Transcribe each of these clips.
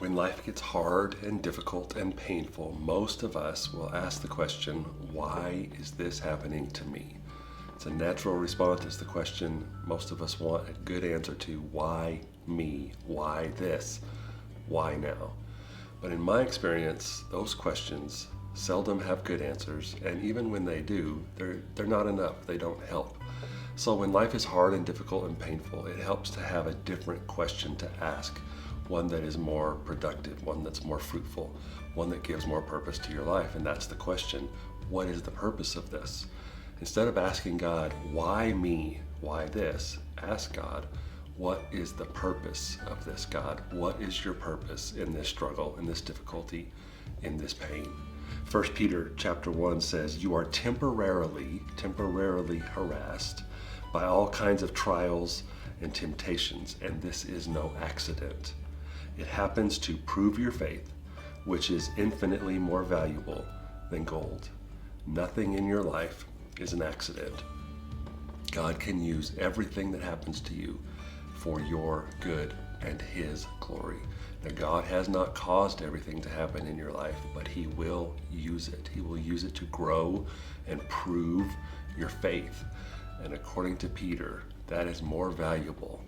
When life gets hard and difficult and painful, most of us will ask the question, why is this happening to me? It's a natural response. It's the question most of us want a good answer to. Why me? Why this? Why now? But in my experience, those questions seldom have good answers, and even when they do, they're not enough. They don't help. So when life is hard and difficult and painful, it helps to have a different question to ask. One that is more productive, one that's more fruitful, one that gives more purpose to your life. And that's the question, what is the purpose of this? Instead of asking God, why me, why this? Ask God, what is the purpose of this, God? What is your purpose in this struggle, in this difficulty, in this pain? 1 Peter chapter 1 says, you are temporarily harassed by all kinds of trials and temptations, and this is no accident. It happens to prove your faith, which is infinitely more valuable than gold. Nothing in your life is an accident. God can use everything that happens to you for your good and His glory. Now, God has not caused everything to happen in your life, but He will use it. He will use it to grow and prove your faith. And according to Peter, that is more valuable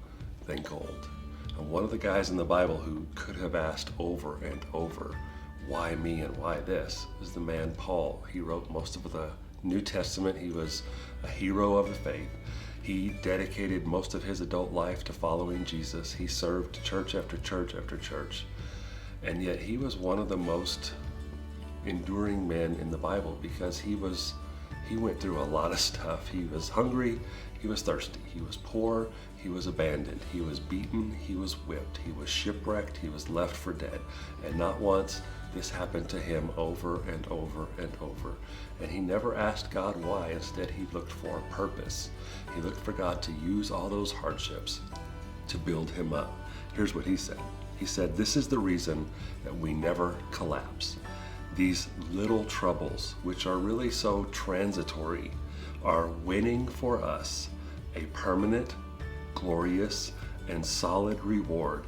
than gold. And one of the guys in the Bible who could have asked over and over, why me and why this, is the man Paul. He wrote most of the New Testament. He was a hero of the faith. He dedicated most of his adult life to following Jesus. He served church after church after church. And yet he was one of the most enduring men in the Bible because he went through a lot of stuff. He was hungry, he was thirsty, he was poor, he was abandoned, he was beaten, he was whipped, he was shipwrecked, he was left for dead. And not once, this happened to him over and over and over. And he never asked God why. Instead, he looked for a purpose. He looked for God to use all those hardships to build him up. Here's what he said. He said, this is the reason that we never collapse. These little troubles, which are really so transitory, are winning for us a permanent, glorious, and solid reward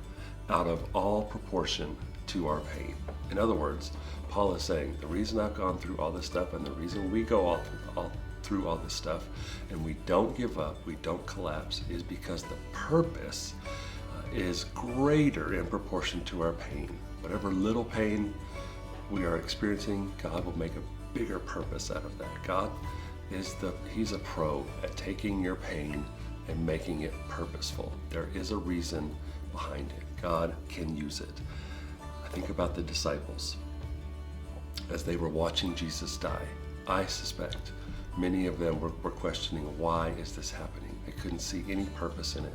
out of all proportion to our pain. In other words, Paul is saying, the reason I've gone through all this stuff and the reason we go all through all this stuff and we don't give up, we don't collapse, is because the purpose is greater in proportion to our pain. Whatever little pain we are experiencing, God will make a bigger purpose out of that. God He's a pro at taking your pain and making it purposeful. There is a reason behind it. God can use it. I think about the disciples as they were watching Jesus die. I suspect many of them were questioning, why is this happening? They couldn't see any purpose in it.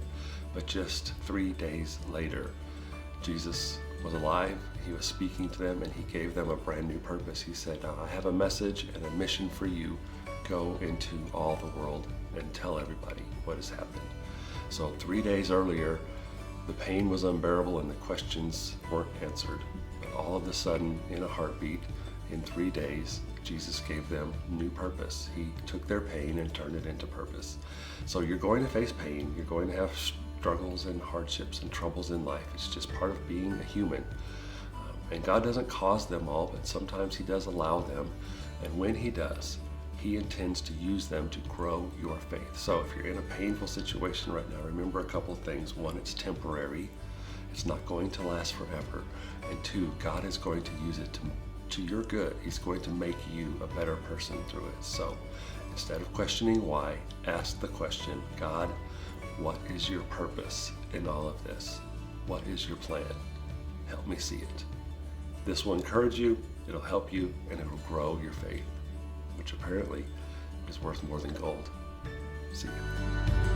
But just 3 days later, Jesus was alive, he was speaking to them, and he gave them a brand new purpose. He said, now I have a message and a mission for you. Go into all the world and tell everybody what has happened. So 3 days earlier, the pain was unbearable and the questions weren't answered. But all of a sudden, in a heartbeat, in 3 days, Jesus gave them new purpose. He took their pain and turned it into purpose. So you're going to face pain. You're going to have struggles and hardships and troubles in life. It's just part of being a human. And God doesn't cause them all, but sometimes He does allow them. And when He does, He intends to use them to grow your faith. So if you're in a painful situation right now, remember a couple of things. One, it's temporary. It's not going to last forever. And two, God is going to use it to your good. He's going to make you a better person through it. So instead of questioning why, ask the question, God, what is your purpose in all of this? What is your plan? Help me see it. This will encourage you, it'll help you, and it'll grow your faith, which apparently is worth more than gold. See you.